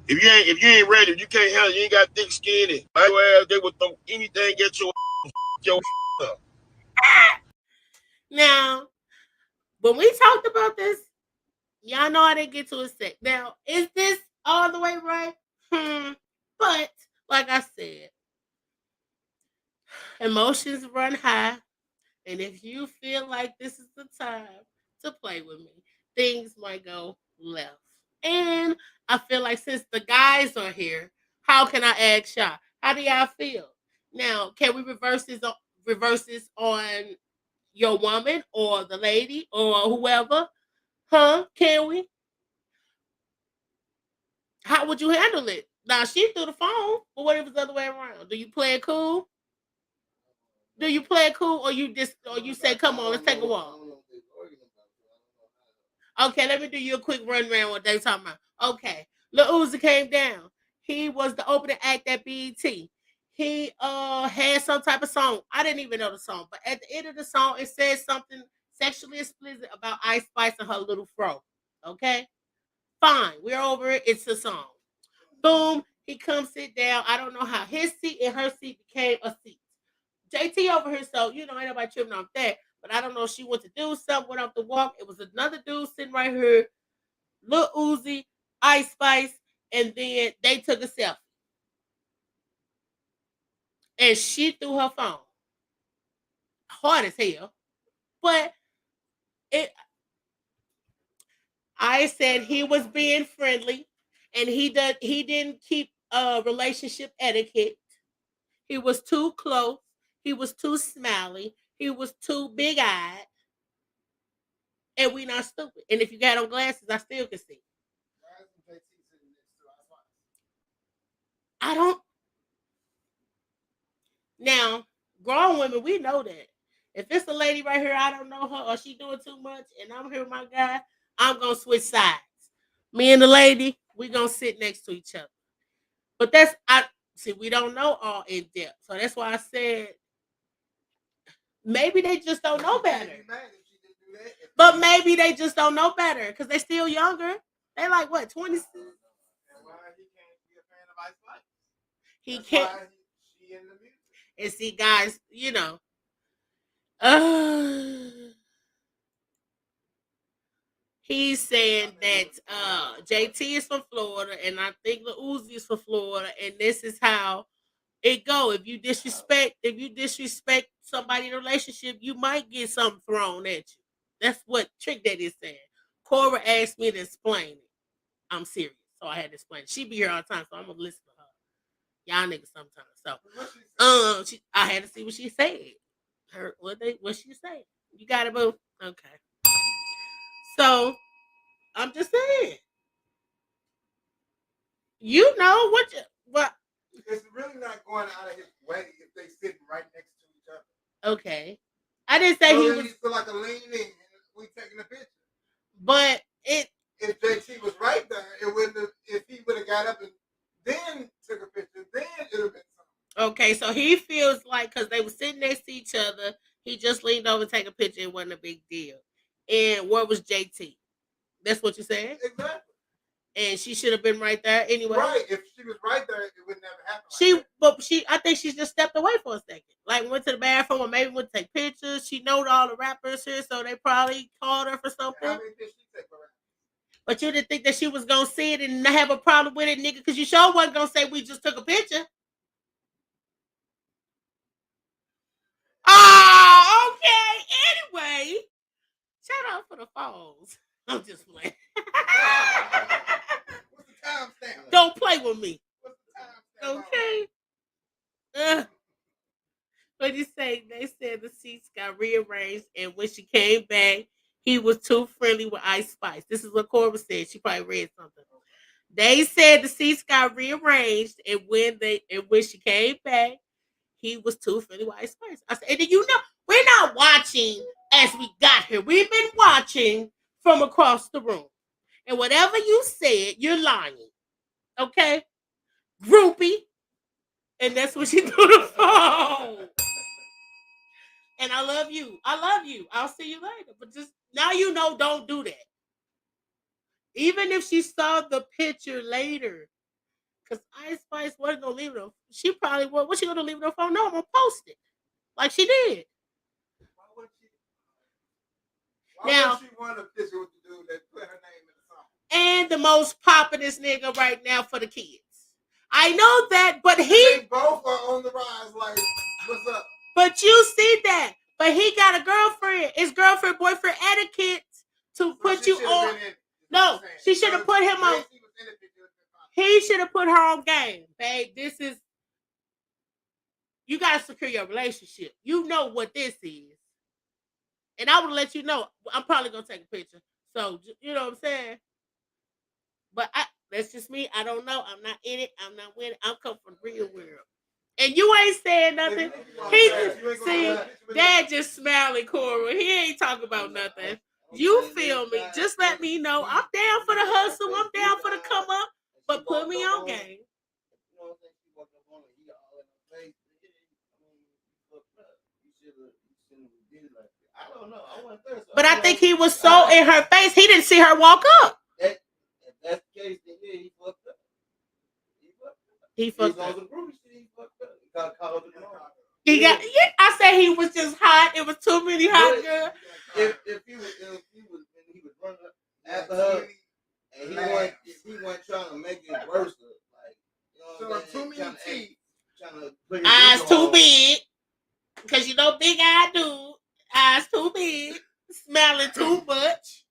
If you ain't ready, if you can't handle, you ain't got thick skin, and my ass, they would throw anything at your up. Now, when we talked about this, y'all know I didn't get to a sec. Now, is this all the way right? But like I said, emotions run high. And if you feel like this is the time to play with me, things might go left. And I feel like since the guys are here, how can I ask y'all? How do y'all feel? Now, can we reverse this on your woman or the lady or whoever? Huh? Can we? How would you handle it? Now she threw the phone, but what if it's the other way around? Do you play it cool? Do you play it cool, or you say, "Come on, let's take a walk"? Okay, let me do you a quick run around what they talking about. Okay, Lil Uzi came down. He was the opening act at BET. He had some type of song. I didn't even know the song, but at the end of the song, it says something sexually explicit about Ice Spice and her little fro. Okay, fine, we're over it. It's a song. Boom, he comes sit down. I don't know how his seat and her seat became a seat. JT over here, so ain't nobody tripping off that. But I don't know if she went to do something, went off the walk. It was another dude sitting right here, Lil Uzi, Ice Spice, and then they took a selfie. And she threw her phone. Hard as hell. But I said he was being friendly and he didn't keep relationship etiquette. He was too close. He was too smiley. He was too big eyed. And we not stupid. And if you got on glasses, I still can see. I don't. Now, grown women, we know that. If it's a lady right here, I don't know her, or she doing too much, and I'm here with my guy, I'm gonna switch sides. Me and the lady, we gonna sit next to each other. But we don't know all in depth. So that's why I said maybe they just don't know better. But maybe they just don't know better because they still younger. They like what, 20? He can't. And see, guys, he's saying that JT is from Florida, and I think the Uzi is from Florida, and this is how it go. If you disrespect somebody in a relationship, you might get something thrown at you. That's what Trick Daddy is saying. Cora asked me to explain it. I'm serious, so I had to explain it. She be here all the time, so I'm gonna listen to her. Y'all niggas sometimes. So, I had to see what she said. What she said. You got it, boo. Okay. So I'm just saying. What? It's really not going out of his way if they sitting right next to each other. Okay. I didn't say he was feel like a lean in and we taking a picture. But if JT was right there, it wouldn't have, if he would have got up and then took a picture, then it would have been something. Okay, so he feels like because they were sitting next to each other, he just leaned over to take a picture. It wasn't a big deal. And where was JT? That's what you said? Exactly. And she should have been right there anyway. Right. If she was right there, it would never happen. I think she just stepped away for a second. Like went to the bathroom or maybe went to take pictures. She knowed all the rappers here, so they probably called her for something. How many did she take for rappers? But you didn't think that she was gonna see it and not have a problem with it, nigga, because you sure wasn't gonna say we just took a picture. Oh, okay. Anyway, shout out for the phones. I'm just playing. What's the timestamp? Don't play with me. What's the timestamp? Okay. What you say? They said the seats got rearranged, and when she came back, he was too friendly with Ice Spice. This is what Corbin said. She probably read something. They said the seats got rearranged, and when she came back, he was too friendly with Ice Spice. I said, and we're not watching as we got here. We've been watching from across the room. And whatever you said, you're lying. Okay? Groupie. And that's what she threw the phone. And I love you. I'll see you later. But just now don't do that. Even if she saw the picture later. Because Ice Spice wasn't going to leave it. She probably was. What's she going to leave it her phone? No, I'm going to post it. Like she did. Why would she want a picture with the dude that put her name in the song? And the most populous nigga right now for the kids. I know that, but they both are on the rise. Like, what's up? But you see that. But he got a girlfriend. It's girlfriend boyfriend etiquette to put you on. No, she should have put him on. He should have put her on game, babe. You gotta secure your relationship. You know what this is. And I would let you know. I'm probably gonna take a picture. So you know what I'm saying. But That's just me. I don't know. I'm not in it. I'm not with it. I'm coming from the real world. And you ain't saying nothing. He see, Dad just smiling, Cora. He ain't talking about nothing. You feel me? Just let me know. I'm down for the hustle. I'm down for the come up. But put me on game. I don't know. I wasn't there. But I think he was so in her face, he didn't see her walk up. If that's the case, then yeah, he fucked up. He fucked up. He fucked up. He got caught up in the car. He got. Yeah, I said he was just hot. It was too many hot girls. If he was running after her, and he wasn't trying to make it worse, like, you know what I'm saying? Too many teeth. Eyes too big, because you know big eye dude. Eyes too big, smelling too much.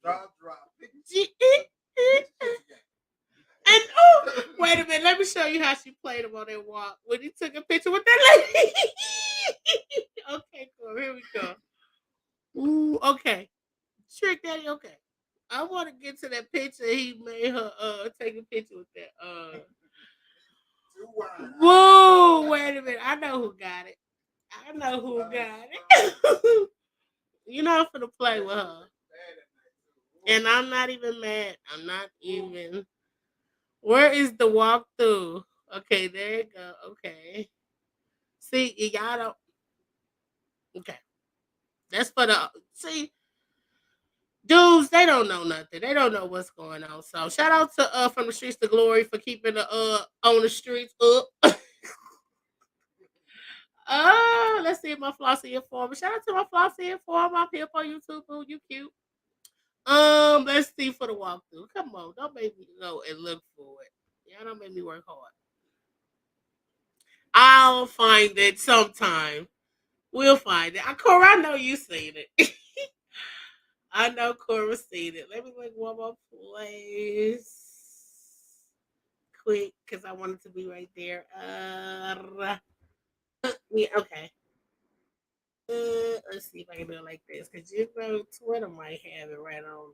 Drop. And oh, wait a minute. Let me show you how she played him on that walk when he took a picture with that lady. Okay, cool. Here we go. Ooh, okay. Trick Daddy, okay. I want to get to that picture he made her take a picture with that. Whoa, wait a minute. I know who got it. You know I'm finna play with her. And I'm not even mad. Where is the walkthrough? Okay, there you go. Okay. See, y'all don't. Okay. That's for the. See, dudes, they don't know nothing. They don't know what's going on. So shout out to From the Streets to Glory for keeping the on the streets up. Let's see if my Flossie informer. Shout out to my Flossie informer. I'm here for YouTube. Boo, you cute. Let's see for the walkthrough. Come on, don't make me go and look for it. Y'all don't make me work hard. I'll find it sometime. We'll find it. Cora, I know you seen it. I know Cora seen it. Let me look one more place. Quick, because I want it to be right there. Yeah, okay. Let's see if I can do it like this. Because you know Twitter might have it right on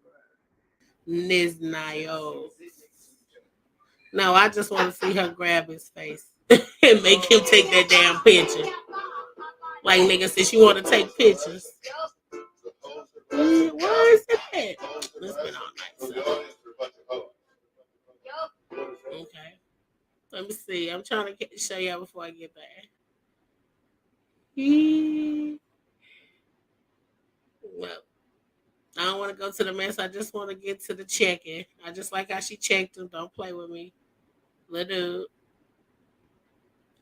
Niznayo. No, I just want to see her grab his face and make him take that damn picture. Like nigga said, she want to take pictures. Where is it at? It's been all night. So. Okay. Let me see. I'm trying to show y'all before I get there. Well, I don't want to go to the mess. I just want to get to the check-in. I just like how she checked him. Don't play with me. Little dude.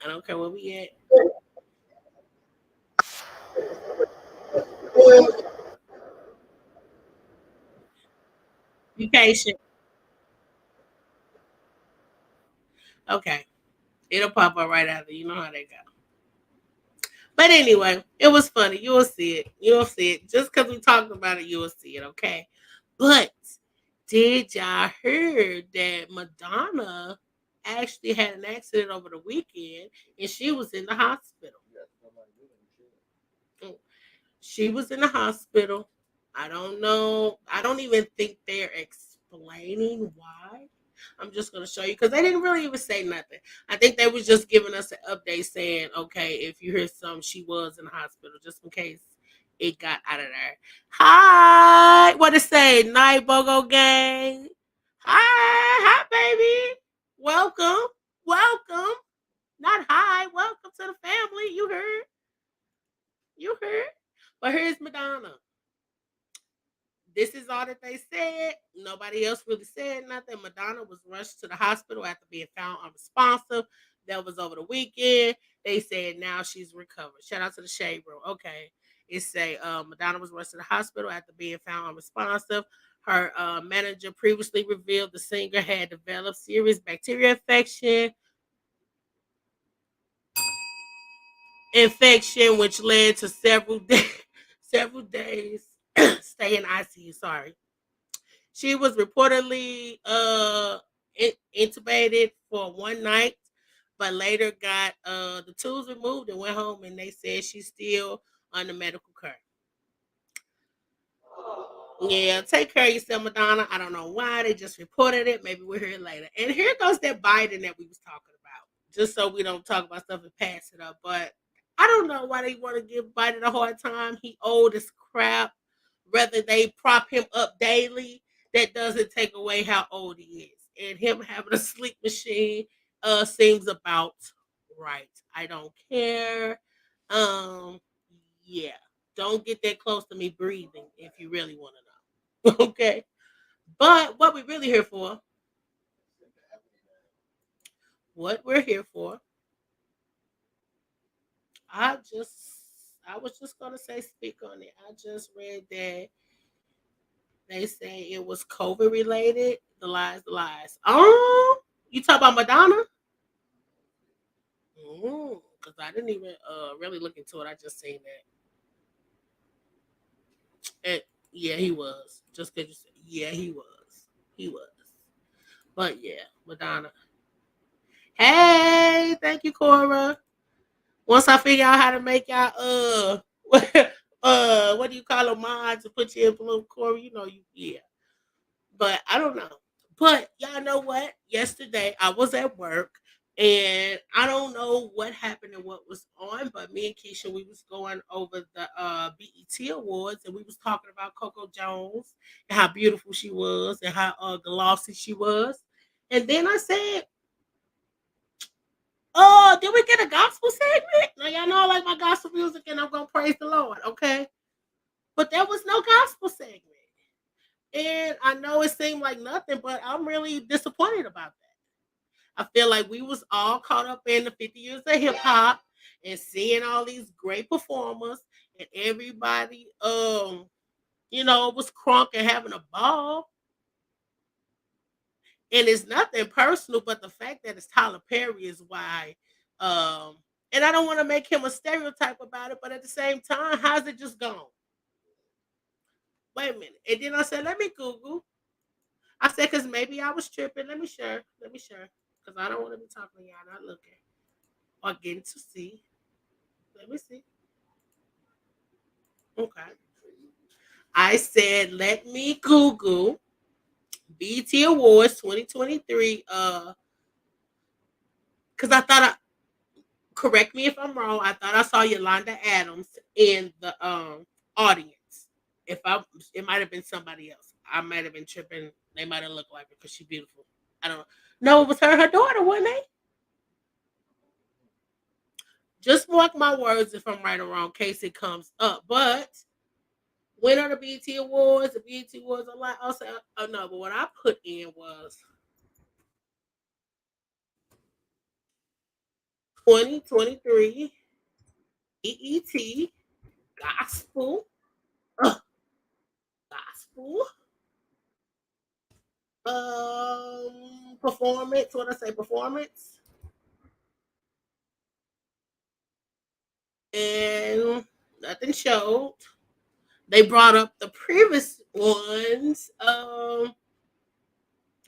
I don't care where we at. Be patient. Okay. It'll pop up right after. You know how they go. But anyway, it was funny. You will see it. Just because we talked about it, you will see it, okay? But did y'all hear that Madonna actually had an accident over the weekend and she was in the hospital? She was in the hospital. I don't know. I don't even think they're explaining why. I'm just going to show you because they didn't really even say nothing. I think they was just giving us an update saying, okay, if you hear something, she was in the hospital just in case it got out of there. Hi. What it say? Night Bogo Gang. Hi, baby. Welcome. Not hi. Welcome to the family. You heard. But here's Madonna. This is all that they said. Nobody else really said nothing. Madonna was rushed to the hospital after being found unresponsive. That was over the weekend. They said now she's recovered. Shout out to the Shade Room. Okay. It say Madonna was rushed to the hospital after being found unresponsive. Her manager previously revealed the singer had developed serious bacteria infection, which led to several days stay in ICU. Sorry. She was reportedly intubated for one night, but later got the tubes removed and went home, and they said she's still under medical care. Yeah, take care of yourself, Madonna. I don't know why they just reported it. Maybe we'll hear it later. And here goes that Biden that we was talking about. Just so we don't talk about stuff and pass it up. But I don't know why they want to give Biden a hard time. He old as crap. Whether they prop him up daily, that doesn't take away how old he is. And him having a sleep machine seems about right. I don't care. Um, yeah. Don't get that close to me breathing if you really want to know. Okay. But what we really here for, what we're here for, I just I was just gonna say speak on it. I just read that they say it was COVID related. The lies, the lies. Oh, you talk about Madonna? Because I didn't even really look into it. I just seen that. And yeah, he was. Just because you said, yeah, he was. He was. But yeah, Madonna. Hey, thank you, Cora. Once I figure out how to make y'all what do you call them mods to put you in blue, Cora? You know you yeah. But I don't know. But y'all know what? Yesterday I was at work and I don't know what happened and what was on, but me and Keisha we was going over the BET Awards and we was talking about Coco Jones and how beautiful she was and how glossy she was. And then I said, oh, did we get a gospel segment? Now y'all know I like my gospel music and I'm gonna praise the Lord, okay? But there was no gospel segment. And I know it seemed like nothing, but I'm really disappointed about that. I feel like we was all caught up in the 50 years of hip hop and seeing all these great performers and everybody was crunk and having a ball. And it's nothing personal, but the fact that it's Tyler Perry is why. Um, and I don't want to make him a stereotype about it, but at the same time, how's it just gone? Wait a minute. And then I said, let me Google. I said, because maybe I was tripping. Let me share. Let me share. Because I don't want to be talking to y'all not looking or getting to see. Let me see. Okay. I said, let me Google BT Awards 2023. Because I thought correct me if I'm wrong. I thought I saw Yolanda Adams in the audience. If I, it might have been somebody else. I might have been tripping. They might have looked like her because she's beautiful. I don't know. No, it was her daughter, wasn't it? Just mark my words if I'm right or wrong, in case it comes up. But winner of the BET Awards, the BET Awards a lot. Also, oh no, but what I put in was 2023 BET Gospel. Gospel performance. What I say, performance, and nothing showed. They brought up the previous ones.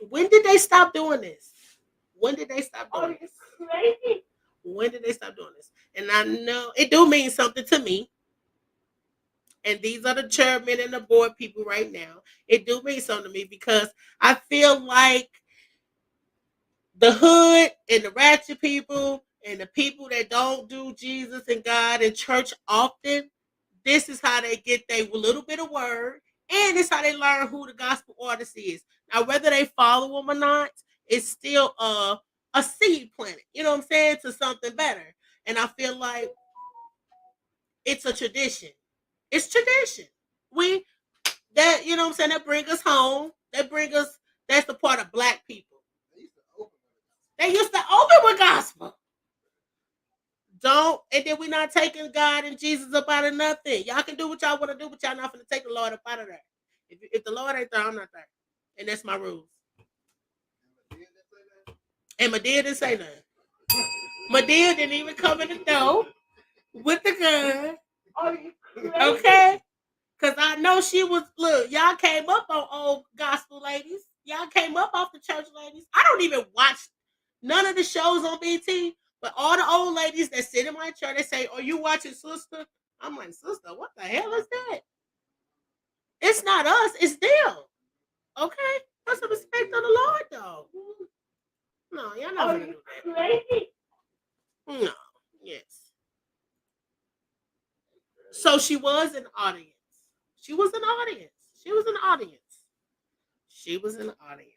When did they stop doing this? When did they stop doing this? Crazy. When did they stop doing this? And I know it do mean something to me. And these are the chairman and the board people right now. It do mean something to me because I feel like the hood and the ratchet people and the people that don't do Jesus and God and church often, this is how they get their little bit of word, and it's how they learn who the gospel artist is. Now, whether they follow them or not, it's still a seed planted. You know what I'm saying? To something better. And I feel like it's a tradition. It's tradition. We that you know what I'm saying that bring us home. That bring us. That's the part of black people. They used to open with gospel. Don't and then we not taking God and Jesus up out of nothing. Y'all can do what y'all want to do, but y'all not gonna take the Lord up out of there. If the Lord ain't there, I'm not there, and that's my rules. And my dad didn't say nothing. My dad didn't even come in the door with the gun. Okay, because I know she was. Look, y'all came up on old gospel ladies. Y'all came up off the church ladies. I don't even watch none of the shows on BT. But all the old ladies that sit in my chair, they say, "Are you watching Sister?" I'm like, "Sister, what the hell is that?" It's not us, it's them. Okay? Put some respect on the Lord, though. No, y'all not gonna do that. No. Yes. So she was an audience. She was an audience. She was an audience. She was an audience.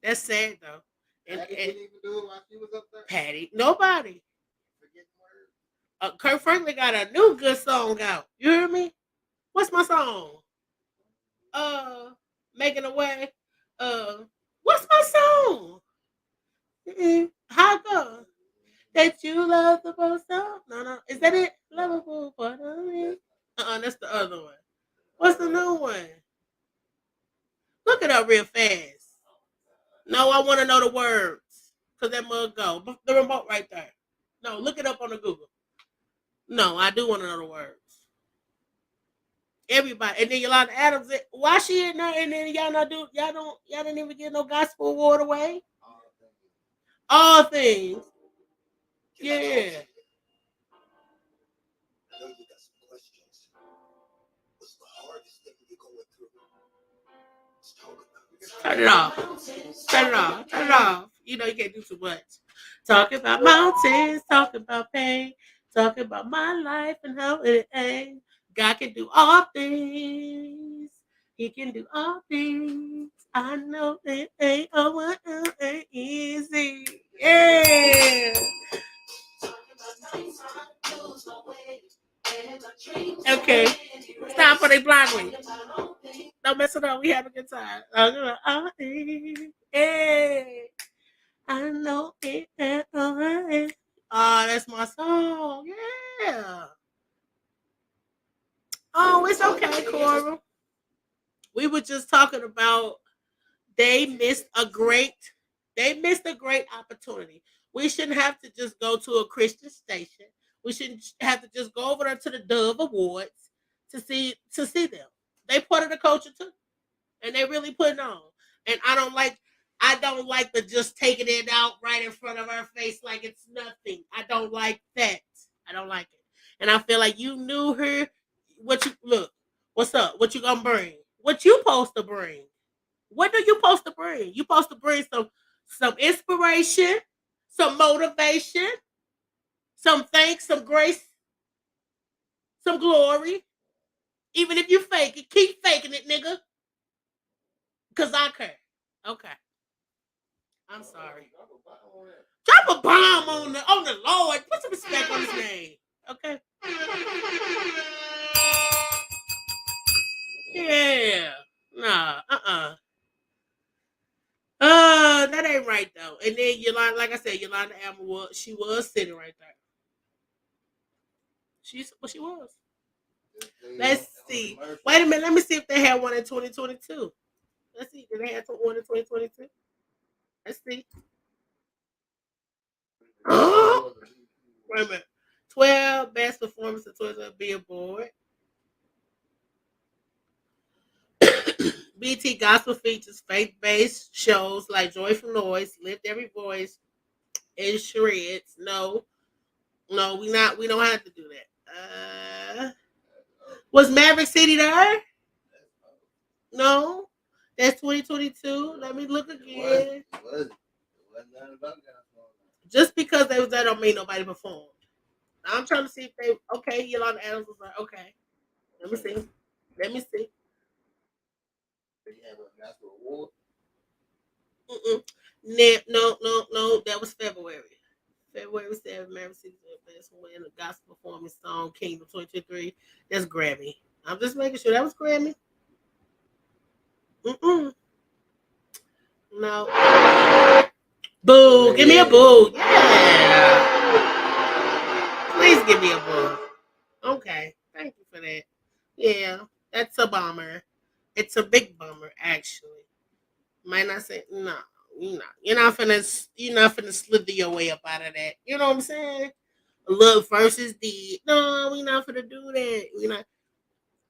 That's sad though. And Didn't even do it while she was up there. Patty, nobody. Forgetting words. Kurt Franklin got a new good song out. You hear me? What's my song? Making a way. What's my song? How go? That you love the most song? No. Is that it? Lovable, but that's the other one. What's the new one? Look it up real fast. No, I want to know the words. Because that mug go. The remote right there. No, look it up on the Google. No, I do want to know the words. Everybody. And then Yolanda Adams, why she in there and then y'all didn't even get no gospel award away? All things. Yeah. I know you got some questions. What's the hardest thing you're going through? Let's talk about it. Turn it off. Turn it off. Turn it off. You know you can't do too much. Talking about mountains, talking about pain, talking about my life and how it ain't. God can do all things. He can do all things. I know it ain't over, it ain't easy. Yeah. Okay. Stop for the blind way. Don't mess it up. We have a good time. Hey. I know it ain't over. Oh, that's my song. Yeah. Oh, it's okay, Cora. We were just talking about they missed a great opportunity. We shouldn't have to just go to a Christian station. We shouldn't have to just go over there to the Dove Awards to see them. They part of the culture too. And they really putting on. And I don't like the just taking it out right in front of our face like it's nothing. I don't like that. I don't like it. And I feel like you knew her. What's up? What you gonna bring? What you supposed to bring? What do you supposed to bring? You supposed to bring some inspiration, some motivation, some thanks, some grace, some glory. Even if you fake it, keep faking it, nigga. Cause I care. Okay. I'm sorry. Drop a bomb on the Lord. Put some respect on his name. Okay. Yeah. Nah. That ain't right though. And then Yolanda, like I said, Yolanda Adams was sitting right there. She was. Let's see. Wait a minute. Let me see if they had one in 2022. Let's see. Did they have one in 2022? Let's see. Wait a minute. 12 best performance in 2022 Billboard. BT Gospel features faith-based shows like Joyful Noise, Lift Every Voice, and Shreds. No, we don't have to do that. Was Maverick City there? No. That's 2022. Let me look again. Just because they was there don't mean nobody performed. I'm trying to see if they okay, Yolanda Adams was like, okay. Let me see. No, that was February. February 7th, Maverick City best win a gospel performance song Kingdom 2023. That's Grammy. I'm just making sure that was Grammy. No. Boo. Give me a boo. Yeah. Please give me a boo. Okay. Thank you for that. Yeah. That's a bummer. It's a big bummer, actually. Might not say no. You're not finna slither your way up out of that. You know what I'm saying? Look versus the no, we not finna do that. We not.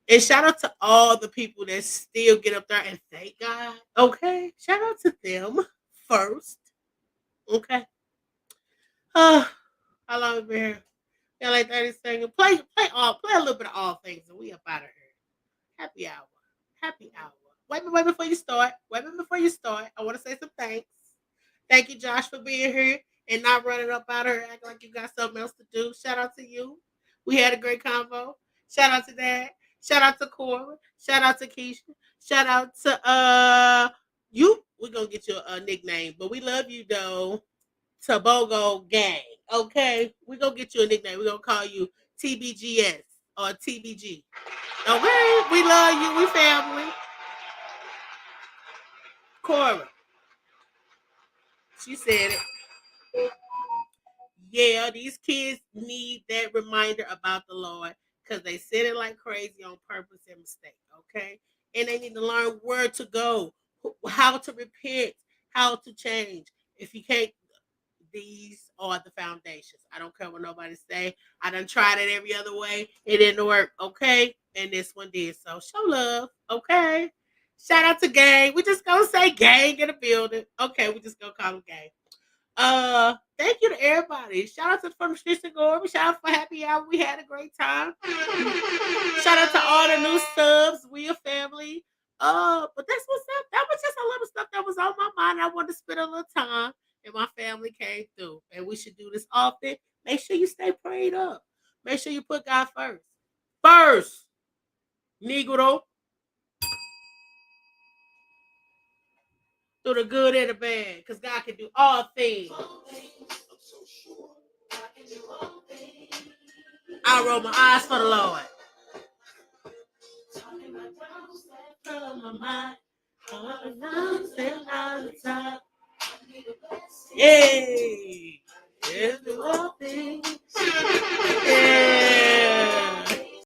And shout out to all the people that still get up there and thank God. Okay, shout out to them first. Okay. How long we been here? LA 30 second. Play a little bit of all things, and we up out of here. Happy hour. Happy hour. Wait before you start. I want to say some thanks. Thank you, Josh, for being here and not running up out of here acting like you got something else to do. Shout out to you. We had a great convo. Shout out to Dad. Shout out to Cora. Shout out to Keisha. Shout out to you. We're gonna get you a nickname, but we love you though. Tobogo Gang. Okay? We're gonna get you a nickname. We're gonna call you TBGS or TBG. Okay? We love you. We family. Cora. She said it. Yeah, these kids need that reminder about the Lord because they said it like crazy on purpose and mistake, okay? And they need to learn where to go, how to repent, how to change. If you can't, these are the foundations. I don't care what nobody say. I done tried it every other way. It didn't work, okay? And this one did. So show love, okay? Shout out to Gang. We just gonna say Gang in the building. Okay, we just gonna call them Gang. Thank you to everybody. Shout out to from the streets of glory. Shout out for happy hour. We had a great time. Shout out to all the new subs. We a family. But that's what's up. That was just a little stuff that was on my mind. I wanted to spend a little time, and my family came through. And we should do this often. Make sure you stay prayed up. Make sure you put God first. First, Negro. Through the good and the bad, because God can do all things. I roll my eyes for the Lord. Yay! Yes, the all things. Yeah.